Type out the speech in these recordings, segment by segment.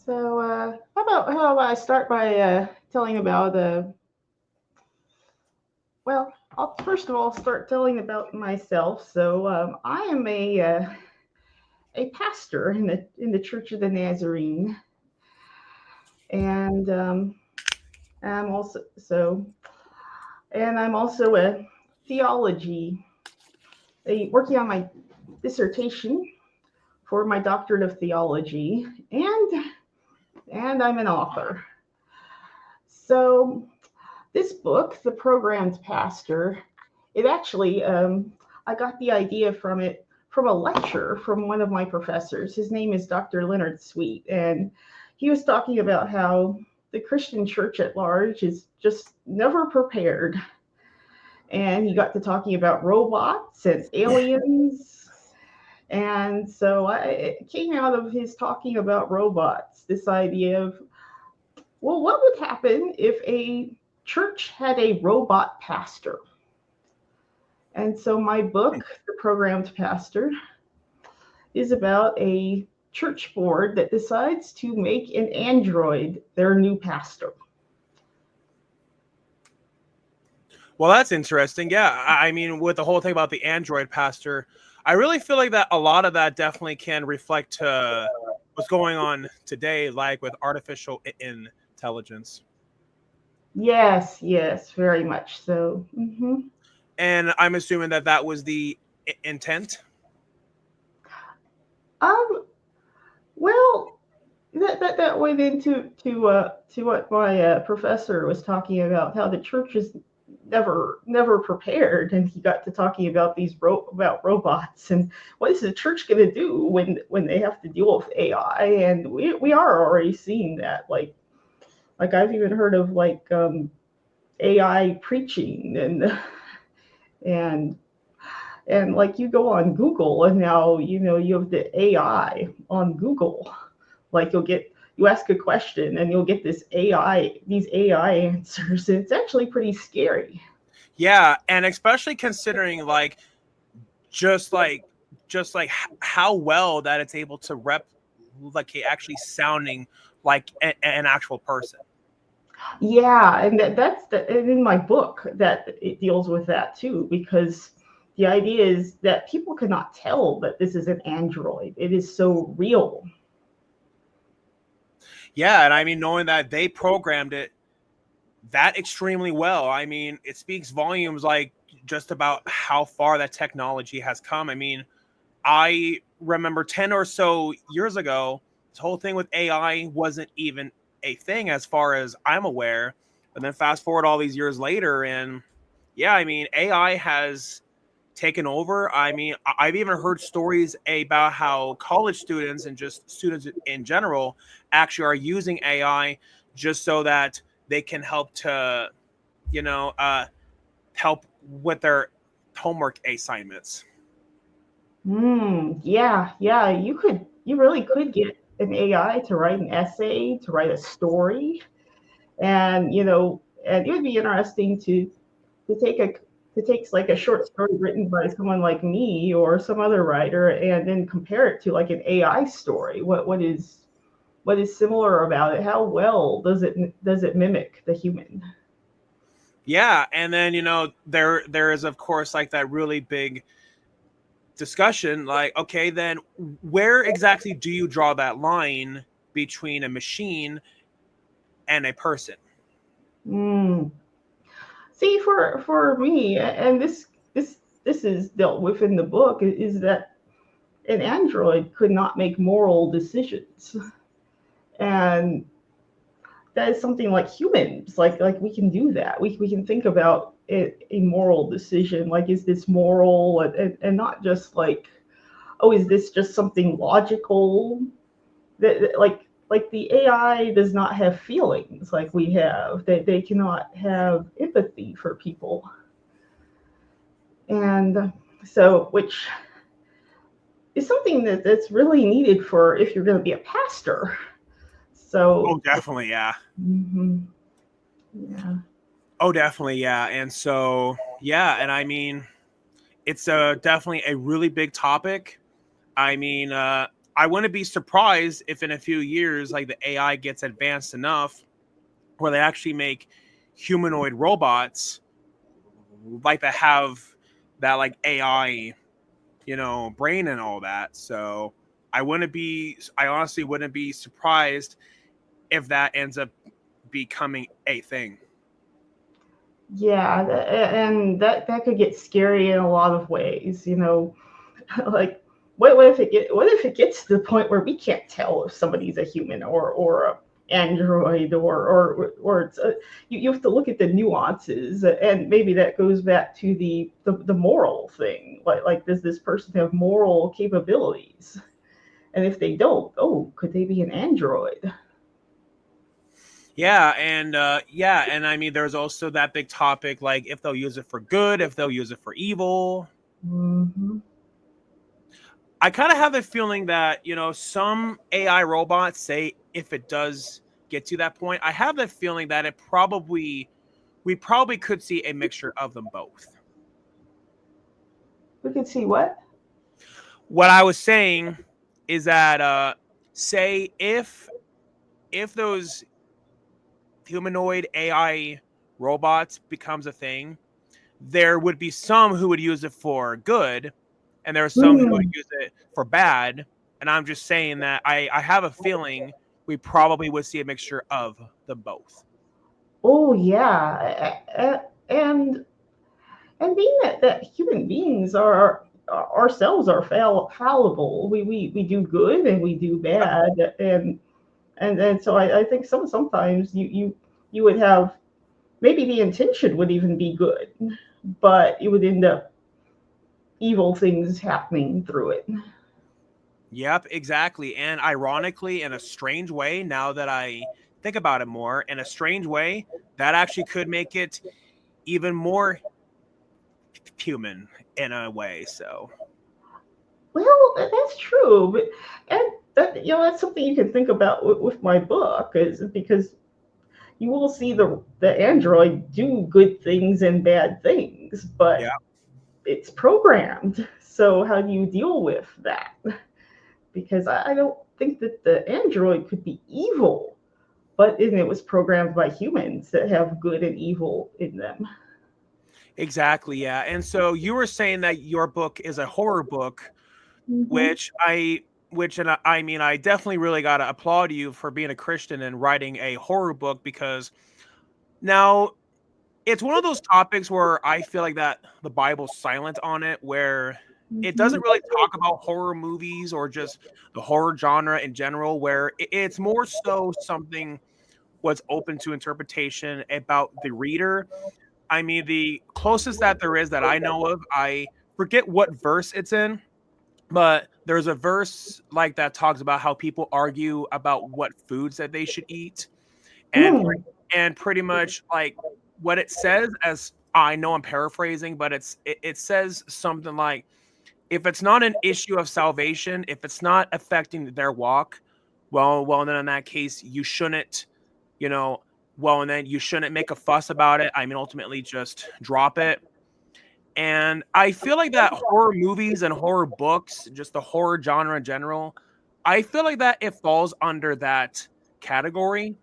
So, how about I start by telling about well, I'll first of all start telling about myself. So, I am a pastor in the Church of the Nazarene, and I'm also so and I'm also a theology, working on my dissertation for my doctorate of theology, and I'm an author. So this book, The Programmed Pastor, it actually, I got the idea from it from a lecture from one of my professors. His name is Dr. Leonard Sweet, and he was talking about how the Christian church at large is just never prepared. And he got to talking about robots and aliens. And so it came out of his talking about robots, this idea of, well, what would happen if a church had a robot pastor? And so my book, The Programmed Pastor, is about a church board that decides to make an android their new pastor. Well, that's interesting. Yeah, I mean, with the whole thing about the Android pastor, I really feel like that a lot of that definitely can reflect what's going on today, like with artificial intelligence. Yes, yes, very much so. And I'm assuming that that was the intent. Um, well, that went into to what my professor was talking about, how the church is never prepared, and he got to talking about about robots and what is the church going to do when they have to deal with AI, and we are already seeing that, like I've even heard of AI preaching and and like you go on Google and now you have the AI on Google. Like you ask a question and you'll get these AI answers. And it's actually pretty scary. Yeah, and especially considering just like just like how well that it's able to actually sounding like an actual person. Yeah, and and in my book that it deals with that too, because the idea is that people cannot tell that this is an android. It is so real. Yeah, and I mean, knowing that they programmed it that extremely well, I mean, it speaks volumes, like just about how far that technology has come. I mean, I remember 10 or so years ago, this whole thing with AI wasn't even a thing as far as I'm aware. But then fast forward all these years later, and yeah, I mean, AI has taken over. I mean, I've even heard stories about how college students and just students in general actually are using AI just so that they can help to, you know, help with their homework assignments. Yeah, yeah. You really could get an AI to write an essay, to write a story, and and it would be interesting to take a to take like a short story written by someone like me or some other writer, and then compare it to like an AI story. What is similar about it? How well does it mimic the human? Yeah, and then there is of course like that really big discussion, like, okay, then where exactly do you draw that line between a machine and a person? Mm. See, for me, and this is dealt with in the book, is that an android could not make moral decisions, and that is something like humans, like we can do that. We can think about a moral decision, like is this moral, and not just like, oh, is this just something logical? Like the AI does not have feelings like we have. They cannot have empathy for people, and so which is something that's really needed for if you're going to be a pastor. Oh, So, definitely, yeah. mhm, yeah. Oh, definitely, yeah. And so, yeah, and I mean, it's definitely a really big topic. I mean, I wouldn't be surprised if in a few years, like the AI gets advanced enough where they actually make humanoid robots like that have that like AI, brain and all that. So I honestly wouldn't be surprised if that ends up becoming a thing. Yeah, and that could get scary in a lot of ways, like what if it gets to the point where we can't tell if somebody's a human or a android or it's you have to look at the nuances, and maybe that goes back to the moral thing, like does this person have moral capabilities, and if they don't, oh, could they be an android? And I mean, there's also that big topic, like if they'll use it for good, if they'll use it for evil. Hmm. I kind of have a feeling that, some AI robots say if it does get to that point, I have the feeling that we probably could see a mixture of them both. We could see what. What I was saying is that, say if those humanoid AI robots becomes a thing, there would be some who would use it for good, and there are some who would Hmm. use it for bad. And I'm just saying that I have a feeling we probably would see a mixture of the both. Oh yeah, and being that human beings are ourselves are fallible. We do good and we do Yep. bad, and so I think sometimes you would have, maybe the intention would even be good, but it would end up evil things happening through it. Yep, exactly. And ironically, in a strange way, now that I think about it more, in a strange way, that actually could make it even more human in a way. So, Well, that's true, but and that's something you can think about with my book, is because you will see the android do good things and bad things, yeah, but it's programmed. So how do you deal with that? Because I don't think that the android could be evil, but it was programmed by humans that have good and evil in them. exactly. Yeah. And so you were saying that your book is a horror book, Hmm. which I mean, I definitely really got to applaud you for being a Christian and writing a horror book, because now it's one of those topics where I feel like that the Bible's silent on it, where it Hmm. doesn't really talk about horror movies or just the horror genre in general, where it's more so something what's open to interpretation about the reader. I mean, the closest that there is that I know of, I forget what verse it's in, but there's a verse like that talks about how people argue about what foods that they should eat, and Mm. and pretty much like what it says, as I know I'm paraphrasing, but it says something like, if it's not an issue of salvation, if it's not affecting their walk, well then in that case you shouldn't, you know, and then you shouldn't make a fuss about it. I mean, ultimately just drop it. And I feel like that horror movies and horror books, just the horror genre in general, I feel like that it falls under that category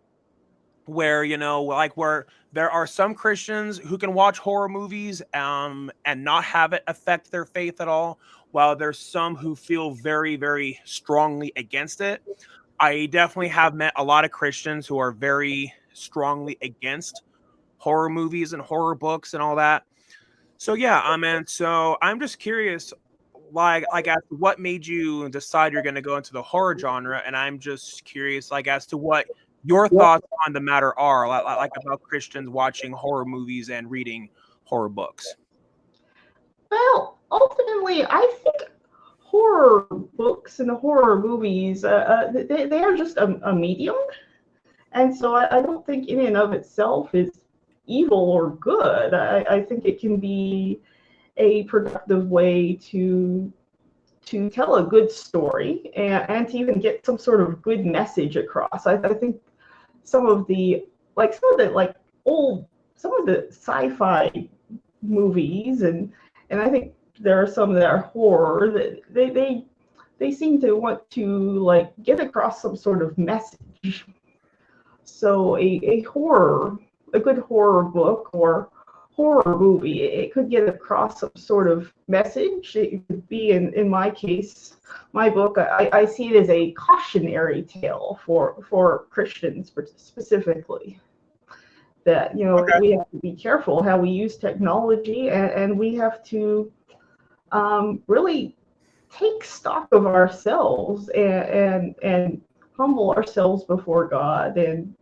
where, like where there are some Christians who can watch horror movies and not have it affect their faith at all, while there's some who feel very, very strongly against it. I definitely have met a lot of Christians who are very strongly against horror movies and horror books and all that. So yeah, I mean, so I'm just curious, like as to what made you decide you're going to go into the horror genre, and I'm just curious, like as to what your thoughts on the matter are, like about Christians watching horror movies and reading horror books. Well, ultimately, I think horror books and horror movies, they are just a medium. And so I don't think in and of itself is evil or good. I think it can be a productive way to tell a good story, and to even get some sort of good message across. I think some of the some of the old some of the sci-fi movies, and I think there are some that are horror that they seem to want to like get across some sort of message. So a good horror book or horror movie, it could get across some sort of message. It could be, in my case, my book, I see it as a cautionary tale for Christians specifically. That, Okay. we have to be careful how we use technology, and we have to really take stock of ourselves and humble ourselves before God, and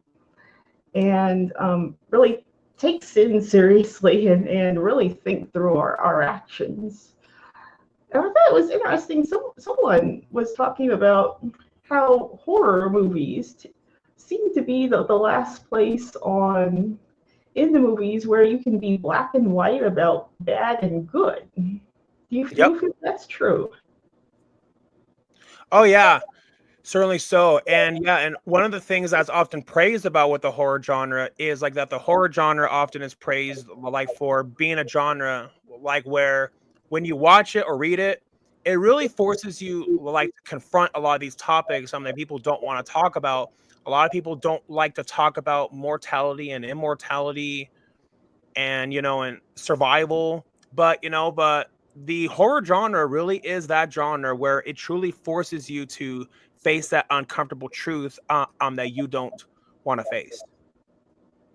really take sin seriously, and really think through our actions. And I thought it was interesting. Someone was talking about how horror movies seem to be the last place in the movies where you can be black and white about bad and good. Do Yep. you think that's true? Oh yeah, certainly so. And yeah, and one of the things that's often praised about with the horror genre is like that the horror genre often is praised like for being a genre like where when you watch it or read it, it really forces you like to confront a lot of these topics, something that people don't want to talk about. A lot of people don't like to talk about mortality and immortality and and survival, but the horror genre really is that genre where it truly forces you to face that uncomfortable truth that you don't want to face.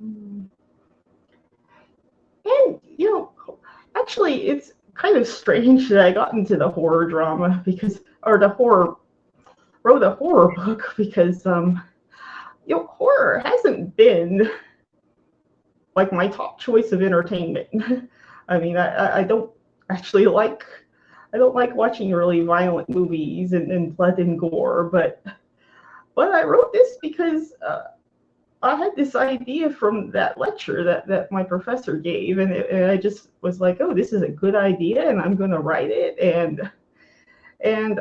Mm. And actually, it's kind of strange that I got into the horror drama because, or the horror wrote a horror book because horror hasn't been like my top choice of entertainment. I mean, I don't actually like I don't like watching really violent movies and blood and gore, but I wrote this because I had this idea from that lecture that my professor gave, and I just was like, oh, this is a good idea, and I'm going to write it. And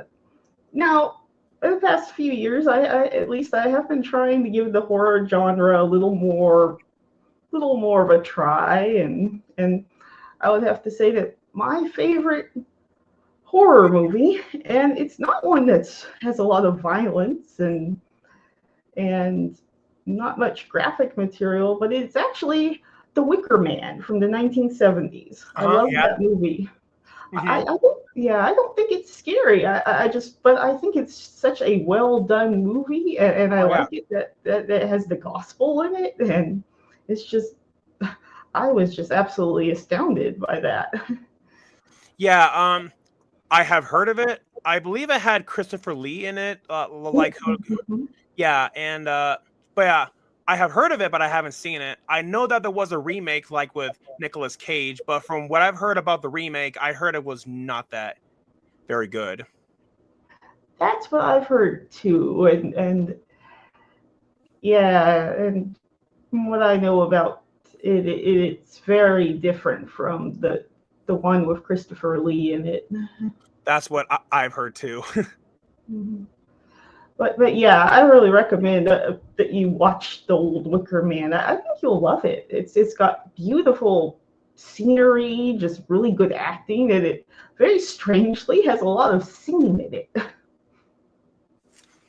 now, in the past few years, I at least I have been trying to give the horror genre a little more of a try, and I would have to say that my favorite horror movie, and it's not one that has a lot of violence and not much graphic material, but it's actually The Wicker Man from the 1970s. I Uh-huh. love Yeah. that movie. Hmm. I don't, yeah, I don't think it's scary. But I think it's such a well done movie, and I Oh yeah. like it that has the gospel in it, and it's just, I was just absolutely astounded by that. Yeah. I have heard of it. I believe it had Christopher Lee in it. Like yeah, and but yeah, I have heard of it, but I haven't seen it. I know that there was a remake like with Nicolas Cage, but from what I've heard about the remake, I heard it was not that very good. That's what I've heard too, and yeah, and from what I know about it's very different from the one with Christopher Lee in it. That's what I've heard too. Mhm. But yeah, I really recommend that you watch the old Wicker Man. I think you'll love it. It's got beautiful scenery, just really good acting, and it very strangely has a lot of singing in it.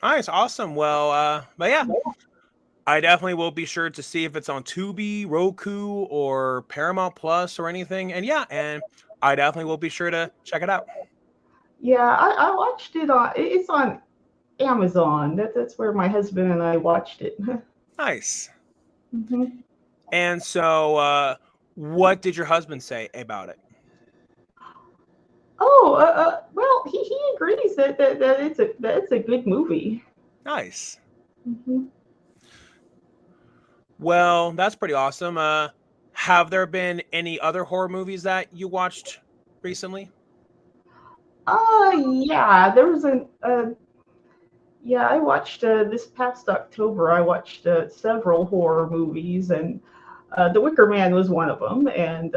Nice, awesome. Well, but yeah, I definitely will be sure to see if it's on Tubi, Roku, or Paramount Plus or anything. And yeah, and I definitely will be sure to check it out. Yeah, I watched it on. It's on Amazon. That's where my husband and I watched it. Nice. Mhm. And so, what did your husband say about it? Oh, well, he agrees that it's a good movie. Nice. Mhm. Well, that's pretty awesome. Have there been any other horror movies that you watched recently? Yeah, there was yeah, I watched this past October. I watched several horror movies, and The Wicker Man was one of them, and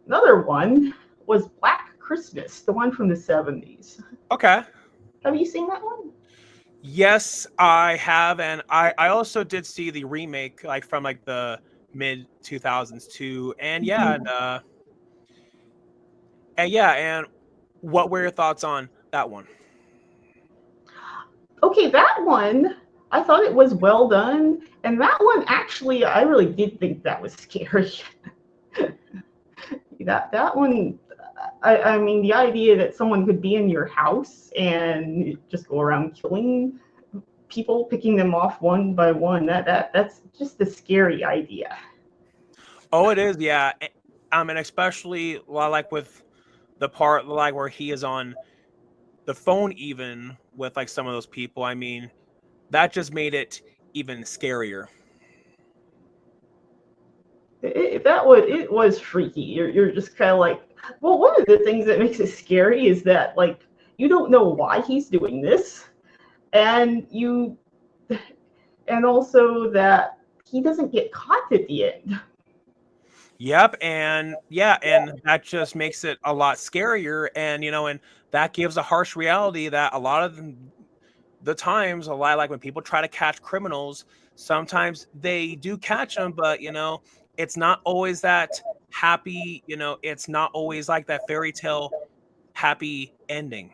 another one was Black Christmas, the one from the 70s. Okay. Have you seen that one? Yes, I have, and I also did see the remake, like from like the mid 2000s too. And yeah, Mhm. and yeah, and what were your thoughts on that one? Okay, that one, I thought it was well done, and that one actually, I really did think that was scary. That one, I mean, the idea that someone could be in your house and just go around killing people, picking them off one by one, that's just a scary idea. Oh, it is, yeah. And especially like with the part like where he is on the phone, even with like some of those people. I mean, that just made it even scarier. It was freaky. You're just kind of like, well, one of the things that makes it scary is that like you don't know why he's doing this, and you and also that he doesn't get caught at the end. Yep, and yeah, and that just makes it a lot scarier, and and that gives a harsh reality that a lot of the times, a lot like when people try to catch criminals, sometimes they do catch them, but it's not always that happy, it's not always like that fairy tale happy ending.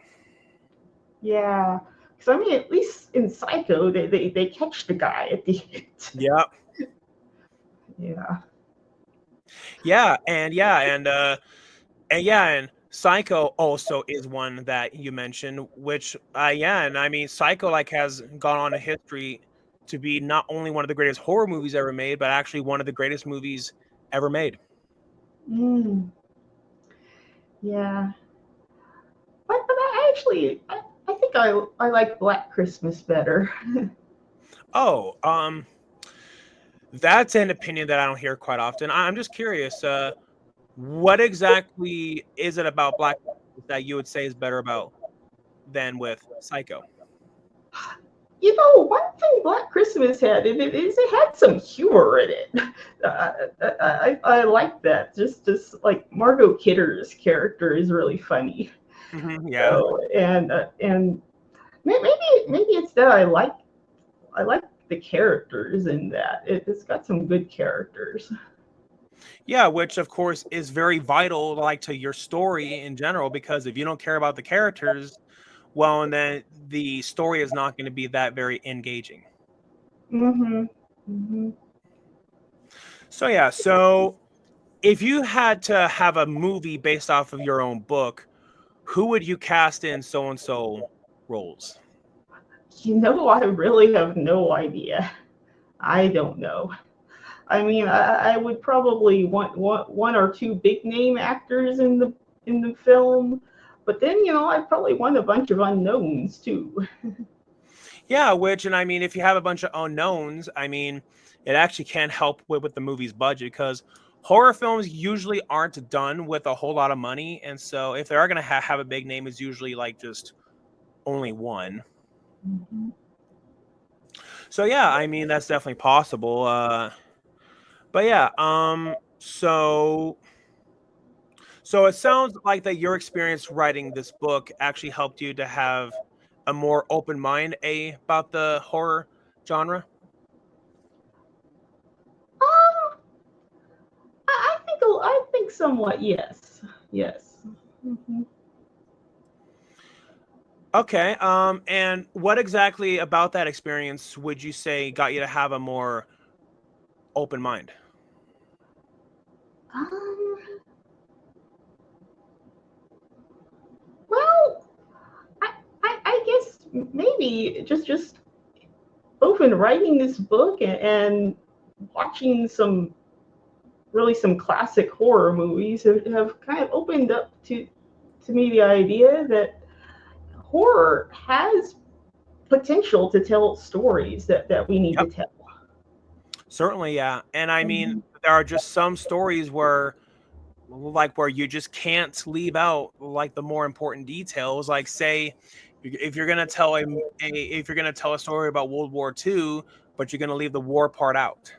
Yeah, because I mean, at least in Psycho, they catch the guy at the end. Yep. Yeah. And Psycho also is one that you mentioned, which yeah, and I mean Psycho like has gone on in history to be not only one of the greatest horror movies ever made, but actually one of the greatest movies ever made. Mm, yeah. But I actually, I think I like Black Christmas better. Oh, that's an opinion that I don't hear quite often. I'm just curious, what exactly is it about Black Christmas that you would say is better about than with Psycho? You know, one thing Black Christmas had in it is it had some humor in it. I like that. Just like Margot Kidder's character is really funny. Yeah. So and maybe it's that I like the characters in that. It's got some good characters. Yeah, which of course is very vital, like to your story in general, because if you don't care about the characters, well, and then the story is not going to be that very engaging. Mhm. Mhm. So yeah, so if you had to have a movie based off of your own book, who would you cast in so and so roles? You know, I really have no idea. I don't know. I mean, I would probably want one or two big name actors in the film, but then I'd probably want a bunch of unknowns too. Yeah, which, and I mean, if you have a bunch of unknowns, I mean, it actually can help with the movie's budget because horror films usually aren't done with a whole lot of money. And so if they are going to have a big name, it's usually like just only one. Mhm. So yeah, I mean, that's definitely possible. But yeah, so it sounds like that your experience writing this book actually helped you to have a more open mind about the horror genre. Um, I think somewhat yes, yes. Mhm. Okay. And what exactly about that experience would you say got you to have a more open mind? Um, well, I guess maybe just open writing this book and watching some classic horror movies have kind of opened up to me the idea that horror has potential to tell stories that we need to Yep, tell. certainly, yeah. And I mean, Mhm. there are just some stories where where you just can't leave out like the more important details. Like say if you're gonna tell if you're gonna tell a story about World War II, but you're gonna leave the war part out.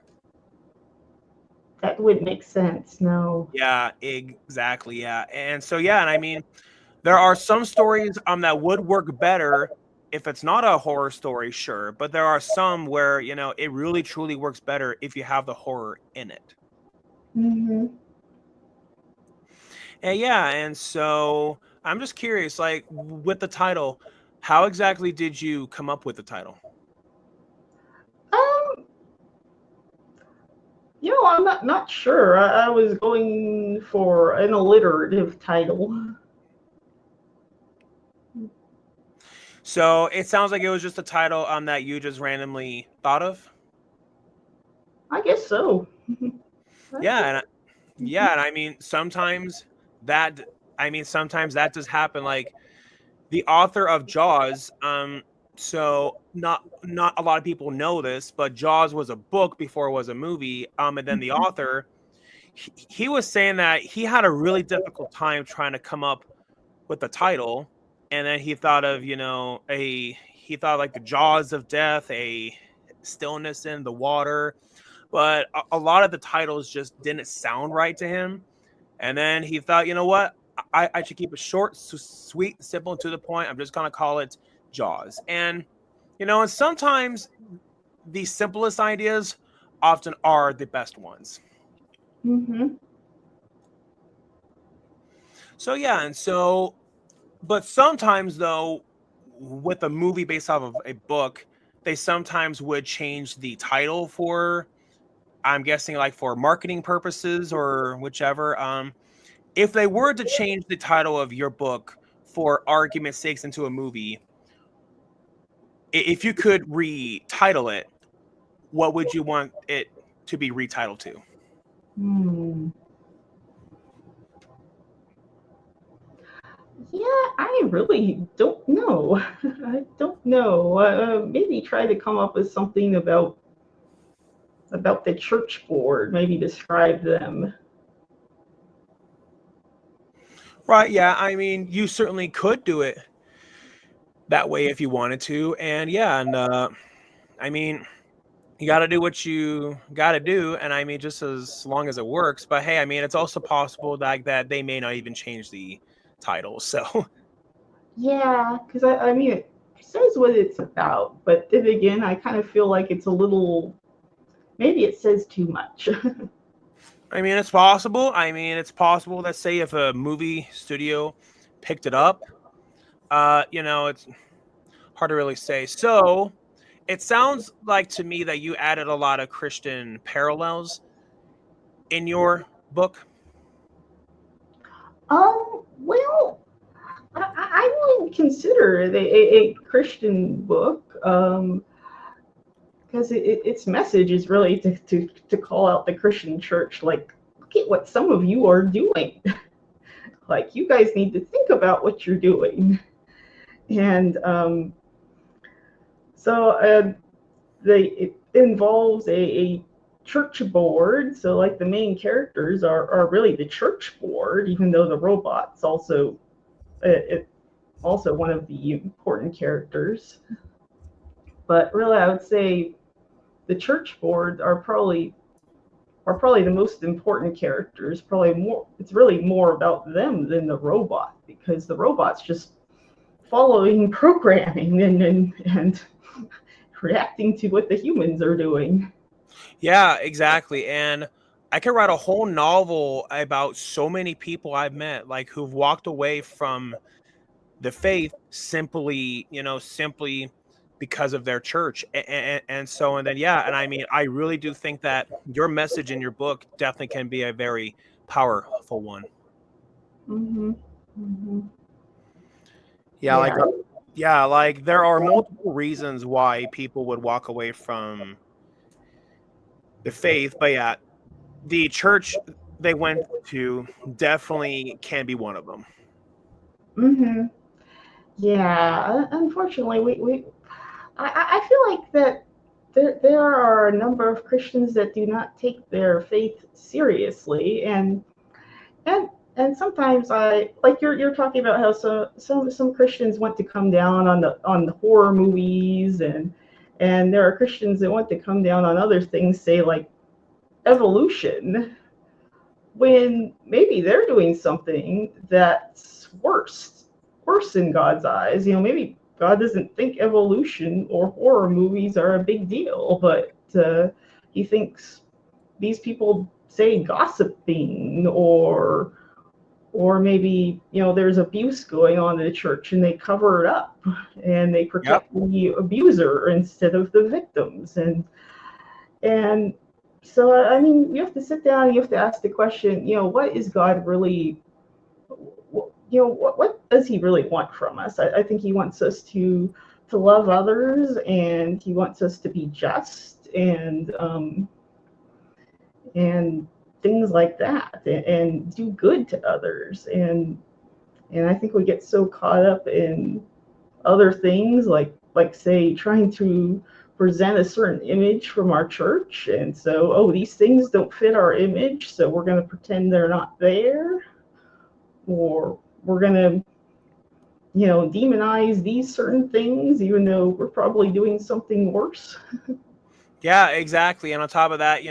That would make sense. No. Yeah, exactly. Yeah. And so yeah, and I mean there are some stories that would work better if it's not a horror story, sure, but there are some where, it really truly works better if you have the horror in it. Hmm. And yeah, and so I'm just curious, like with the title, How exactly did you come up with the title? Um, I'm not sure. I was going for an alliterative title. So it sounds like it was just a title that you just randomly thought of. I guess so. Yeah, and I mean that sometimes that does happen. Like the author of Jaws, so not a lot of people know this, but Jaws was a book before it was a movie. And then the author, he was saying that he had a really difficult time trying to come up with the title, and then he thought of he thought like the jaws of death, a stillness in the water, but a lot of the titles just didn't sound right to him. And then he thought, you know what, I should keep it short, sweet, simple, and to the point. I'm just gonna call it Jaws. And sometimes the simplest ideas often are the best ones. Mm-hmm. So yeah, but sometimes though, with a movie based off of a book, they sometimes would change the title for, I'm guessing, like for marketing purposes or whichever. If they were to change the title of your book for argument's sakes into a movie, if you could retitle it, what would you want it to be retitled to? Hmm. Yeah, I really don't know. I don't know. Maybe try to come up with something about the church board. Maybe describe them. Right, yeah, I mean, you certainly could do it that way if you wanted to. And yeah, and I mean, you got to do what you got to do, and I mean, just as long as it works. But hey, I mean, it's also possible that they may not even change the title. So Yeah, because I mean, it says what it's about, but then again, I kind of feel like it's a little. Maybe it says too much. I mean, it's possible. I mean, it's possible that, say, if a movie studio picked it up, it's hard to really say. So it sounds like to me that you added a lot of Christian parallels in your book. Well, I wouldn't consider it a Christian book. Because its message is really to call out the Christian church, like, look at what some of you are doing. Like, you guys need to think about what you're doing. And so it involves a church board. So, like, the main characters are really the church board, even though the robot's also one of the important characters. But really, I would say the church board are probably the most important characters. Probably more. It's really more about them than the robot, because the robot's just following programming and reacting to what the humans are doing. Yeah, exactly. And I could write a whole novel about so many people I've met, like who've walked away from the faith simply because of their church. And then, yeah. And I mean, I really do think that your message in your book definitely can be a very powerful one. Mm-hmm. Mm-hmm. Yeah. Yeah. Like there are multiple reasons why people would walk away from the faith. But yeah, the church they went to definitely can be one of them. Mm-hmm. Yeah. Unfortunately, I feel like that there are a number of Christians that do not take their faith seriously, and and sometimes I like you're talking about how some Christians want to come down on the horror movies, and there are Christians that want to come down on other things, say like evolution, when maybe they're doing something that's worse in God's eyes. Maybe God doesn't think evolution or horror movies are a big deal, but he thinks these people say gossiping or maybe there's abuse going on in the church and they cover it up and they Yep. protect the abuser instead of the victims. And so I mean, you have to sit down and you have to ask the question, what is God really, what does he really want from us? I think he wants us to love others, and he wants us to be just, and things like that, and do good to others. And I think we get so caught up in other things, like say trying to present a certain image from our church, and so, oh, these things don't fit our image, so we're going to pretend they're not there, or we're going to demonize these certain things even though we're probably doing something worse. Yeah, exactly. And on top of that,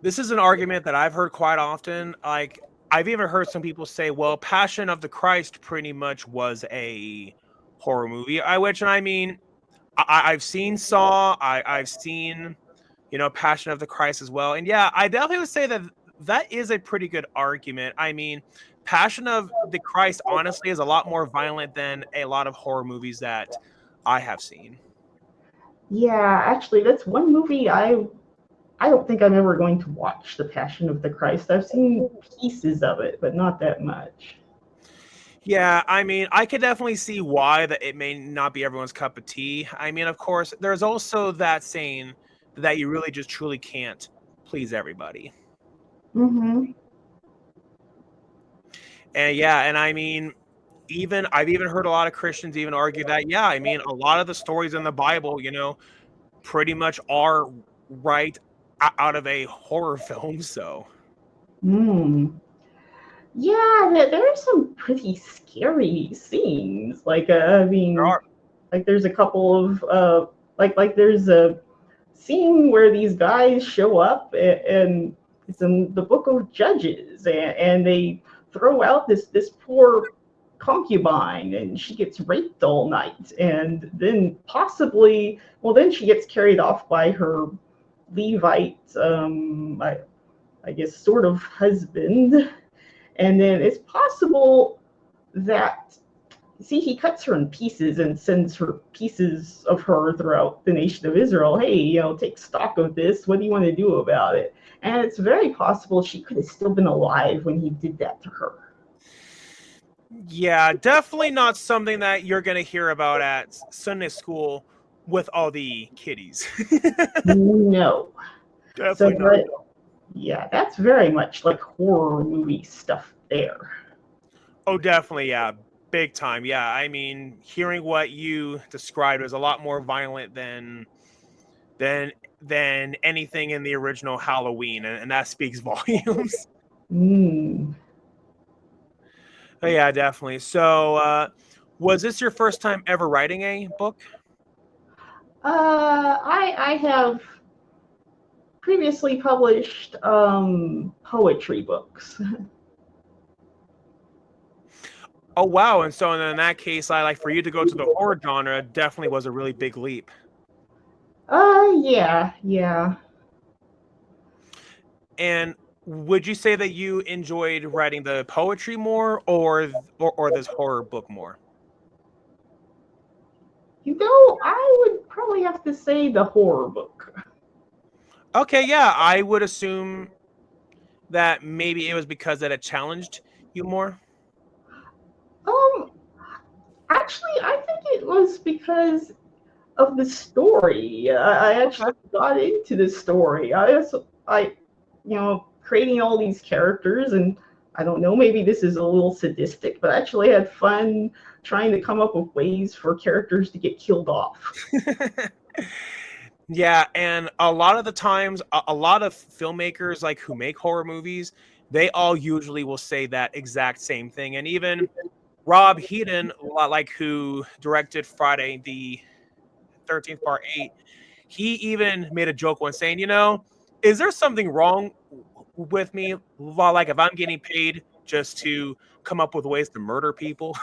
this is an argument that I've heard quite often. Like, I've even heard some people say, well, Passion of the Christ pretty much was a horror movie. And I mean, I've seen Saw, I've seen, Passion of the Christ as well. And yeah, I definitely would say that that is a pretty good argument. I mean, Passion of the Christ, honestly, is a lot more violent than a lot of horror movies that I have seen. Yeah, actually, that's one movie I don't think I'm ever going to watch, The Passion of the Christ. I've seen pieces of it, but not that much. Yeah, I mean, I could definitely see why that it may not be everyone's cup of tea. I mean, of course, there's also that saying that you really just truly can't please everybody. Mm-hmm. And yeah, and I mean, I've even heard a lot of Christians even argue that, yeah, I mean, a lot of the stories in the Bible, pretty much are right out of a horror film. So, Mm. Yeah, there are some pretty scary scenes. Like, I there mean, are. like there's a couple of like there's a scene where these guys show up, and it's in the book of Judges, and they throw out this poor concubine, and she gets raped all night, and then possibly, well, then she gets carried off by her Levite, I guess, sort of husband, and then it's possible that, see, he cuts her in pieces and sends her pieces of her throughout the nation of Israel. Hey, take stock of this. What do you want to do about it? And it's very possible she could have still been alive when he did that to her. Yeah, definitely not something that you're going to hear about at Sunday school with all the kiddies. No. So, Definitely not. but yeah, that's very much like horror movie stuff there. Oh, definitely, yeah. Big time. Yeah. I mean, hearing what you described was a lot more violent than than anything in the original Halloween, and that speaks volumes. Mm. But yeah, definitely. So, was this your first time ever writing a book? I have previously published poetry books. Oh wow! And so in that case, I like for you to go to the horror genre definitely was a really big leap. Yeah, yeah. And would you say that you enjoyed writing the poetry more, or this horror book more? I would probably have to say the horror book. Okay, yeah, I would assume that maybe it was because that it challenged you more. Um, Actually, I think it was because of the story. I Okay. actually got into the story. Creating all these characters, and I don't know, maybe this is a little sadistic, but I actually had fun trying to come up with ways for characters to get killed off. Yeah, and a lot of the times, a lot of filmmakers like who make horror movies, they all usually will say that exact same thing. And even Rob Heaton, like who directed Friday the 13th Part 8, he even made a joke once saying, is there something wrong with me? Like if I'm getting paid just to come up with ways to murder people.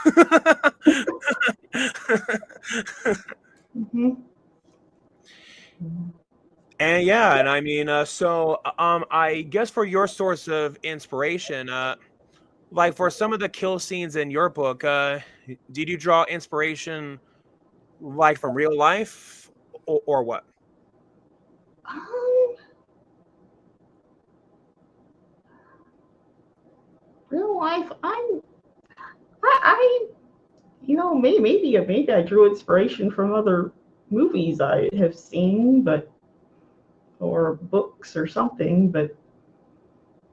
Mm-hmm. And yeah, and I mean, I guess for your source of inspiration, like for some of the kill scenes in your book, did you draw inspiration like from real life or what? Um, real life, I maybe I drew inspiration from other movies I have seen, but or books or something, but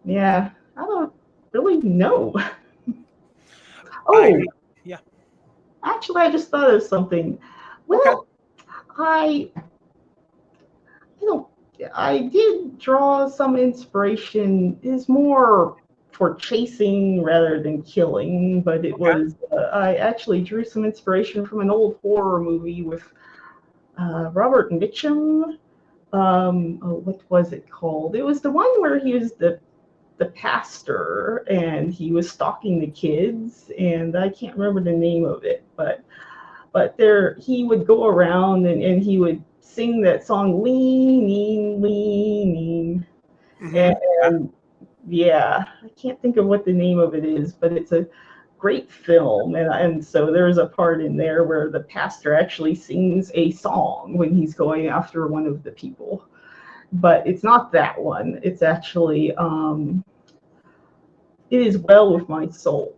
yeah, I don't really know. I Oh, mean, yeah, actually, I just thought of something. okay, Well, I you know, I did draw some inspiration. Is more for chasing rather than killing, but it okay, was I actually drew some inspiration from an old horror movie with Robert Mitchum. What was it called? It was the one where he was the pastor and he was stalking the kids, and I can't remember the name of it, but there he would go around and he would sing that song leaning leaning mm-hmm. and yeah, I can't think of what the name of it is, but it's a great film, and so there's a part in there where the pastor actually sings a song when he's going after one of the people, but it's not that one. It's actually it is well with my soul.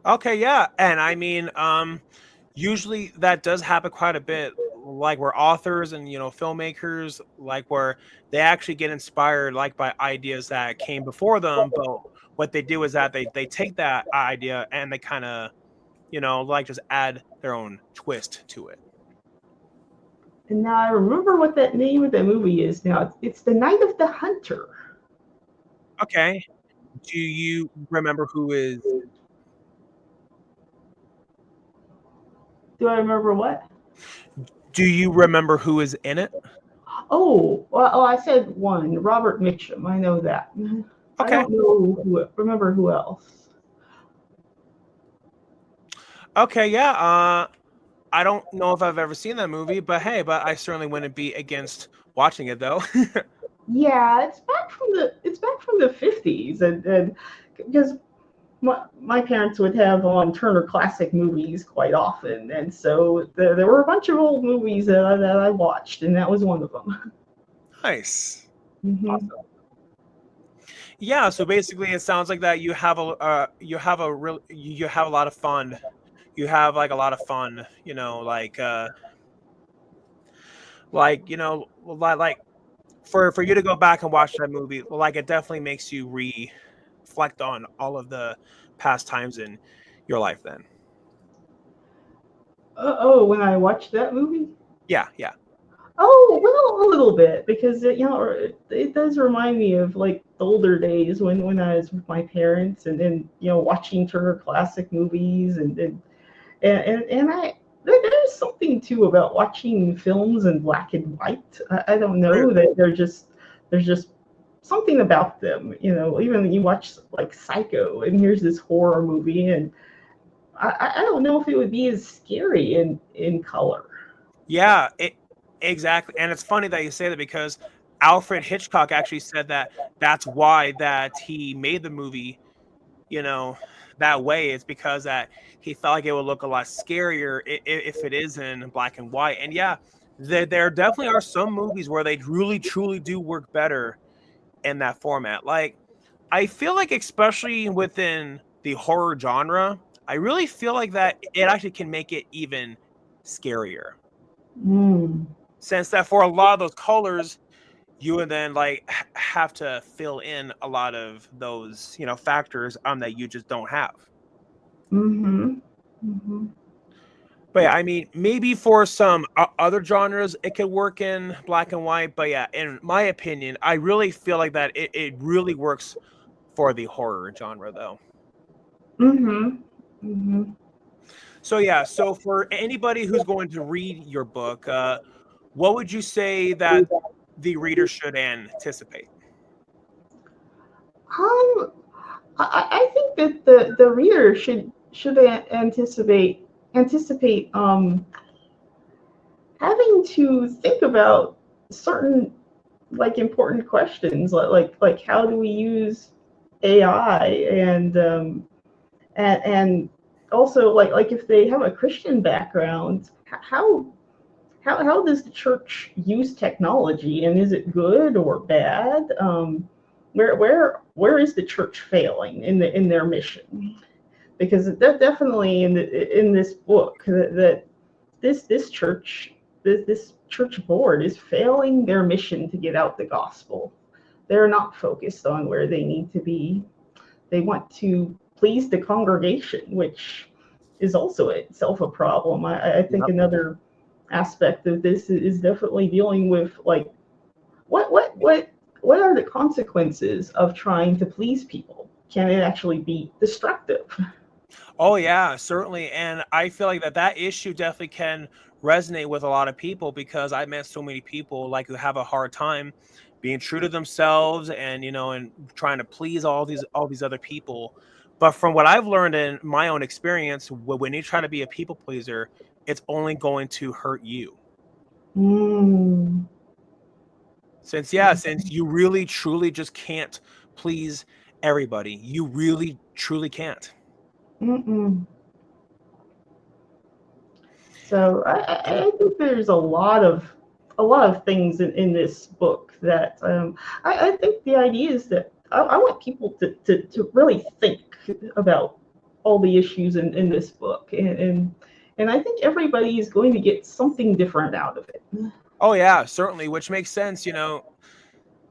Okay, yeah. And I mean, usually that does happen quite a bit, like where authors and filmmakers, like where they actually get inspired like by ideas that came before them, but what they do is that they take that idea and they kind of, like just add their own twist to it. And now I remember what that name of the movie is now. It's The Night of the Hunter. Okay. Do you remember who is Do I remember what? do you remember who is in it? Oh, I said one, Robert Mitchum. I know that. I Okay. don't know remember who else. Okay, yeah. I don't know if I've ever seen that movie, but hey, but I certainly wouldn't be against watching it though. Yeah, it's back from the 50s, and because my parents would have on Turner Classic Movies quite often, and so there were a bunch of old movies that I watched, and that was one of them. Nice. Hmm. Awesome. Yeah, so basically it sounds like that you have a lot of fun. You have like a lot of fun, like for you to go back and watch that movie, like it definitely makes you reflect on all of the past times in your life then. Oh, when I watched that movie. Yeah, yeah. Oh, well, a little bit because it does remind me of like the older days when I was with my parents and watching Turner Classic Movies and there's something too about watching films in black and white. I don't know that there's just something about them. Even when you watch like Psycho and here's this horror movie, and I don't know if it would be as scary in color. Yeah, exactly. And it's funny that you say that because Alfred Hitchcock actually said that that's why that he made the movie, you know, that way. It's because that he felt like it would look a lot scarier if it is in black and white. And yeah, there definitely are some movies where they really truly do work better in that format. Like I feel like especially within the horror genre, I really feel like that it actually can make it even scarier Mm. since that for a lot of those colors you would then like have to fill in a lot of those factors that you just don't have. Mhm. Mhm. But yeah, I mean maybe for some other genres it could work in black and white, but yeah, in my opinion I really feel like that it really works for the horror genre though. Mhm. Mhm. So yeah, so for anybody who's going to read your book, what would you say that the reader should anticipate? Um, I think that the reader should anticipate having to think about. certain like important questions like how do we use AI and also like if they have a Christian background, how does the church use technology, and is it good or bad? Where is the church failing in their mission? Because that definitely in this book that this church this church board is failing their mission to get out the gospel. They're not focused on where they need to be. They want to please the congregation, which is also itself a problem. I think Yep. another aspect of this is definitely dealing with like what are the consequences of trying to please people? Can it actually be destructive? Oh yeah, certainly. And I feel like that issue definitely can resonate with a lot of people because I met so many people like who have a hard time being true to themselves and and trying to please all these other people. But from what I've learned in my own experience, when you try to be a people pleaser, it's only going to hurt you. Mm. Since you really truly just can't please everybody. You really truly can't. Mm-mm. So I think there's a lot of things in this book that I think the idea is that I want people to really think about all the issues in this book, and I think everybody is going to get something different out of it. Oh yeah, certainly, which makes sense,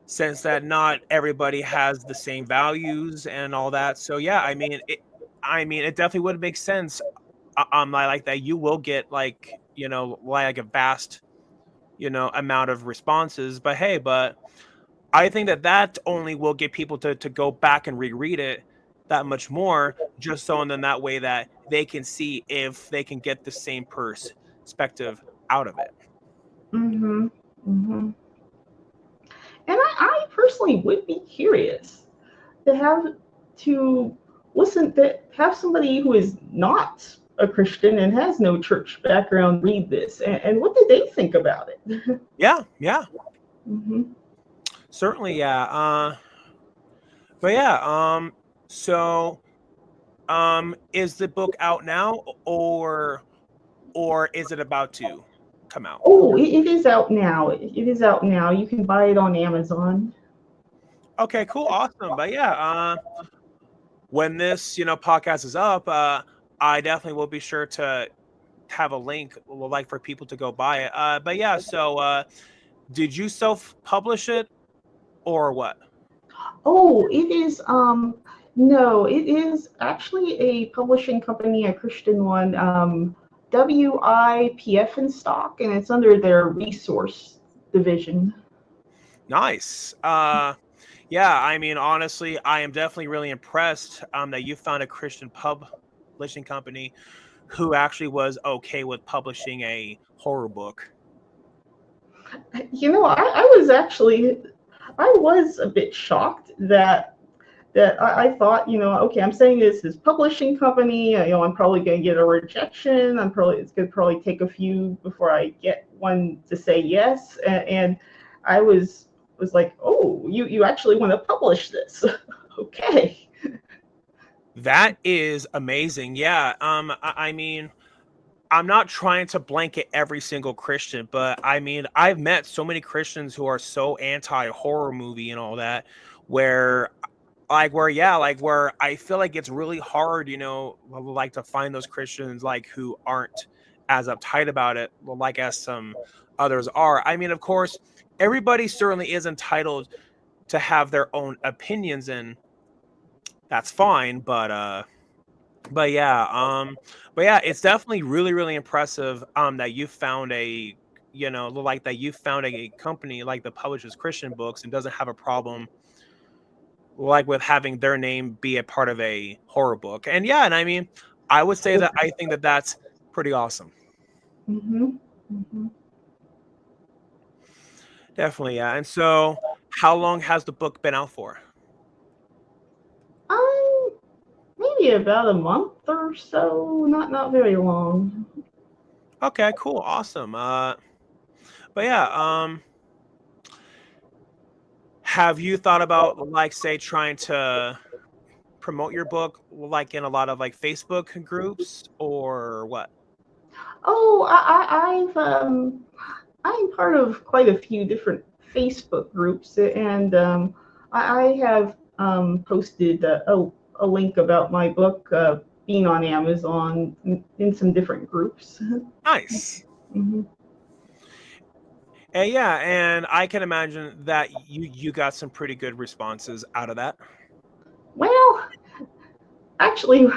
since that not everybody has the same values and all that. So yeah, I mean it definitely would make sense. I like that you will get like a vast, amount of responses. But hey, but I think that only will get people to go back and reread it that much more, just so and then that way that they can see if they can get the same perspective out of it. Hmm. Hmm. And I personally would be curious to to listen to have somebody who is not a Christian and has no church background read this, and what did they think about it? Yeah, yeah, Hmm. certainly, yeah. But yeah, so is the book out now, or is it about to come out? Oh, it is out now. It is out now. You can buy it on Amazon. Okay, cool, awesome. But yeah, when this podcast is up, I definitely will be sure to have a link, like for people to go buy it. But yeah, so did you self publish it or what? Oh, it is. No, it is actually a publishing company, a Christian one. WIPF in stock, and it's under their resource division. Nice. Yeah, I mean, honestly, I am definitely really impressed that you found a Christian publishing company who actually was okay with publishing a horror book. I was a bit shocked that I thought, okay, I'm saying this is publishing company. I'm probably going to get a rejection. It's going to probably take a few before I get one to say yes. And I was like, oh, you actually want to publish this? Okay. That is amazing. Yeah. I mean, I'm not trying to blanket every single Christian, but I mean, I've met so many Christians who are so anti horror movie and all that, where where I feel like it's really hard, like to find those Christians like who aren't as uptight about it, like as some others are. I mean, of course, everybody certainly is entitled to have their own opinions, and that's fine. But yeah, it's definitely really, really impressive that you found you found a company like the publishes Christian books and doesn't have a problem like with having their name be a part of a horror book. And yeah, and I mean, I would say that I think that that's pretty awesome. Hmm. Hmm. Definitely, yeah. And so, how long has the book been out for? Um, Maybe about a month or so. Not very long. Okay, cool, awesome. But yeah, have you thought about, like, say, trying to promote your book, like, in a lot of, like, Facebook groups or what? Oh, I'm part of quite a few different Facebook groups, and I have posted a link about my book being on Amazon in some different groups. Nice. Hmm. And yeah, and I can imagine that you got some pretty good responses out of that. Well, actually,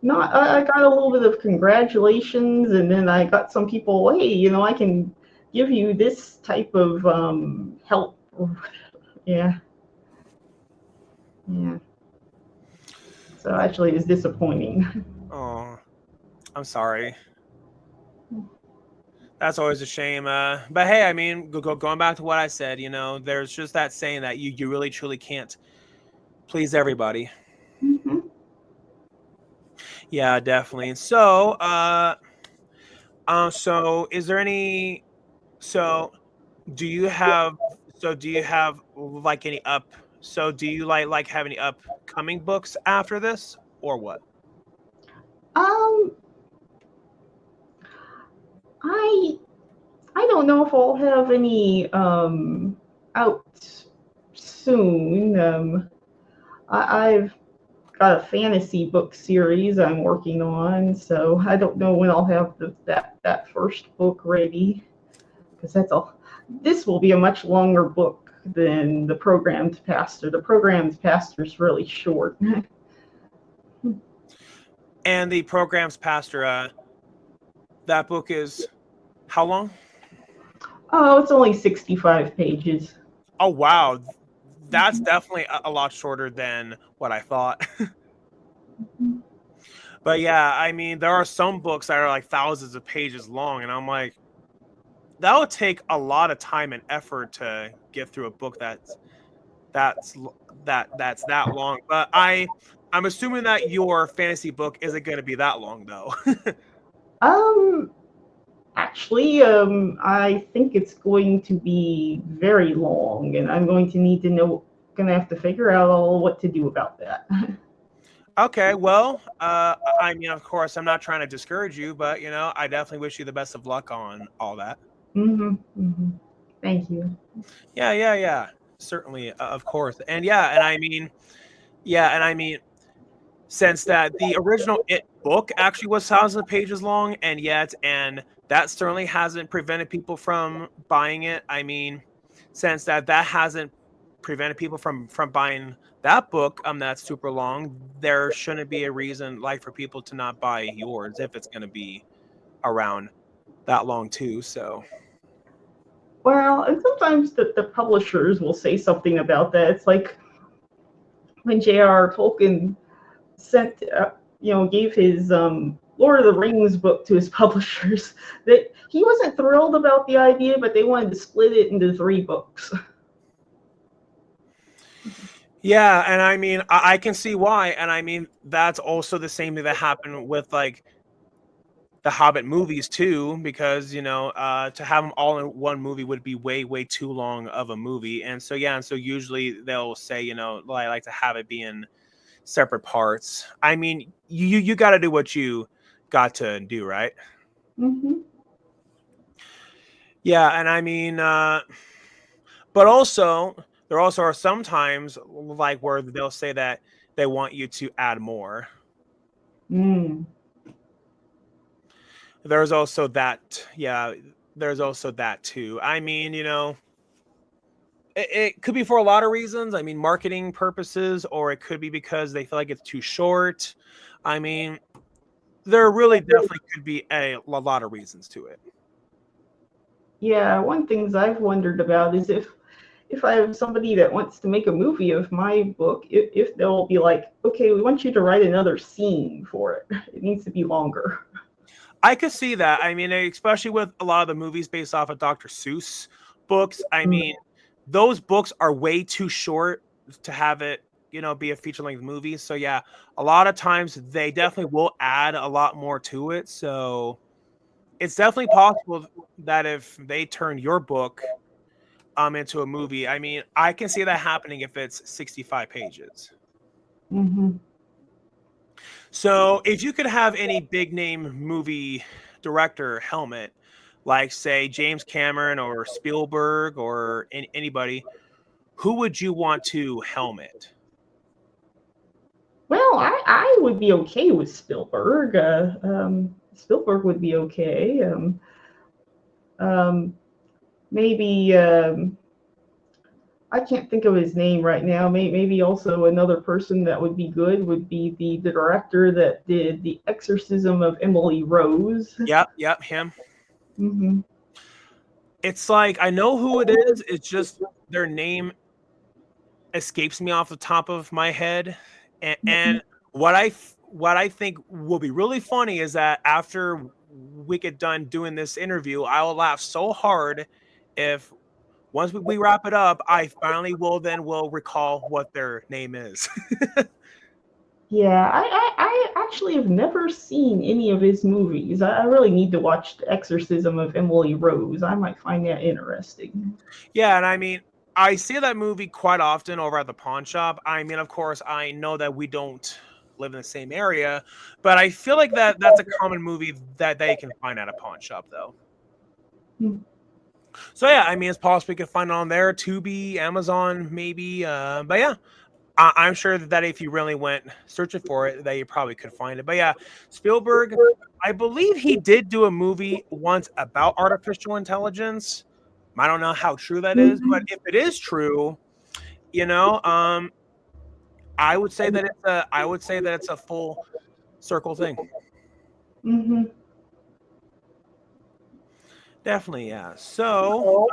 not. I got a little bit of congratulations, and then I got some people, hey, I can give you this type of help. Yeah, yeah. So actually, it was disappointing. Oh, I'm sorry. That's always a shame. But hey, I mean, going back to what I said, there's just that saying that you really truly can't please everybody. Hmm. Yeah, definitely. So is there any? So do you have? Do you have like any up? So do you like have any upcoming books after this or what? Um, I I don't know if I'll have any out soon. I've got a fantasy book series I'm working on, so I don't know when I'll have that first book ready, because that's all. This will be a much longer book than the Programmed Pastor. The Programmed Pastor is really short. And the program's pastor, that book is how long? Oh, it's only 65 pages. Oh wow, that's definitely a lot shorter than what I thought. But yeah, I mean, there are some books that are like thousands of pages long, and I'm like, that would take a lot of time and effort to get through a book that's l- that's that long. But I'm assuming that your fantasy book isn't going to be that long though. Um, Actually, I think it's going to be very long, and I'm going to need to know, gonna have to figure out all what to do about that. Okay, well, I mean, of course, I'm not trying to discourage you, but I definitely wish you the best of luck on all that. Hmm. Hmm. Thank you. Yeah, yeah, yeah. Certainly, of course. And yeah, and I mean, since that the original It book actually was thousands of pages long, and that certainly hasn't prevented people from buying it. I mean, since that hasn't prevented people from buying that book, that's super long, there shouldn't be a reason like for people to not buy yours if it's going to be around that long too. So, Well, and sometimes the publishers will say something about that. It's like when J.R. Tolkien sent, gave his Lord of the Rings book to his publishers. That he wasn't thrilled about the idea, but they wanted to split it into 3 books. yeah, and I mean, I can see why, and I mean, that's also the same thing that happened with like the Hobbit movies too, because to have them all in one movie would be way, way too long of a movie, and so yeah, and so usually they'll say, I like to have it be in separate parts. I mean, you got to do what you got to do, right? Hmm. Yeah, and I mean, but also there also are some times like where they'll say that they want you to add more. Mm. There's also that, yeah. There's also that too. I mean, it could be for a lot of reasons. I mean, marketing purposes, or it could be because they feel like it's too short. I mean, there really definitely could be a lot of reasons to it. Yeah, one things I've wondered about is if I have somebody that wants to make a movie of my book, if they'll be like, okay, we want you to write another scene for it. It needs to be longer. I could see that. I mean, especially with a lot of the movies based off of Dr. Seuss books. I Mm. mean, those books are way too short to have it, be a feature length movie. So yeah, a lot of times they definitely will add a lot more to it. So it's definitely possible that if they turn your book into a movie. I mean, I can see that happening if it's 65 pages. Mm-hmm. So if you could have any big name movie director helmet, like say James Cameron or Spielberg or anybody, who would you want to helmet? Well, I would be okay with Spielberg. Spielberg would be okay. Um, maybe I can't think of his name right now. Maybe also another person that would be good would be the director that did The Exorcism of Emily Rose. Yep, him. Hmm. It's like I know who it is. It's just their name escapes me off the top of my head. And what I think will be really funny is that after we get done doing this interview, I will laugh so hard if once we wrap it up, I finally will recall what their name is. Yeah, I actually have never seen any of his movies. I really need to watch The Exorcism of Emily Rose. I might find that interesting. Yeah, and I mean, I see that movie quite often over at the pawn shop. I mean, of course, I know that we don't live in the same area, but I feel like that's a common movie that they can find at a pawn shop, though. Hmm. So yeah, I mean, it's possible you can find it on there, Tubi, Amazon, maybe. But yeah, I'm sure that if you really went searching for it, that you probably could find it. But yeah, Spielberg, I believe he did do a movie once about artificial intelligence. I don't know how true that is, but if it is true, you know, I would say that it's a full circle thing. Hmm. Definitely, yeah. So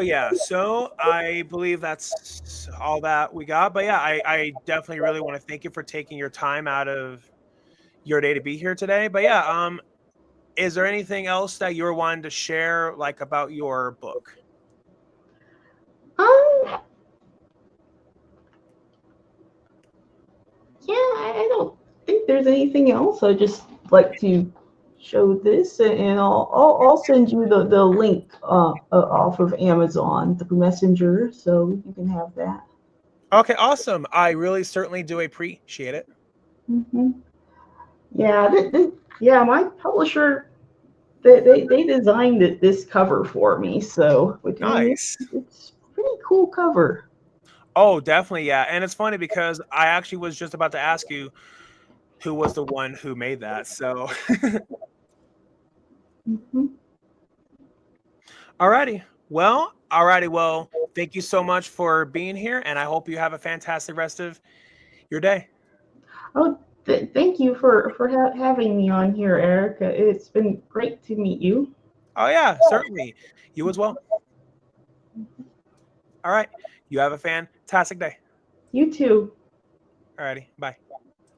yeah, so I believe that's all that we got. But yeah, I definitely really want to thank you for taking your time out of your day to be here today. But yeah, is there anything else that you're wanting to share, like about your book? Um, yeah, I don't think there's anything else. I just like to show this, and I'll send you the link off of Amazon through Messenger, so you can have that. Okay, awesome. I really certainly do appreciate it. Hmm. Yeah, yeah, my publisher they designed this cover for me, so I mean Nice. it's pretty cool cover. Oh, definitely, yeah. And it's funny because I actually was just about to ask you who was the one who made that. So, Hmm. alrighty. Well, thank you so much for being here, and I hope you have a fantastic rest of your day. Oh, thank you for having me on here, Erica. It's been great to meet you. Oh yeah, certainly. You as well. All right. You have a fantastic day. You too. Alrighty. Bye.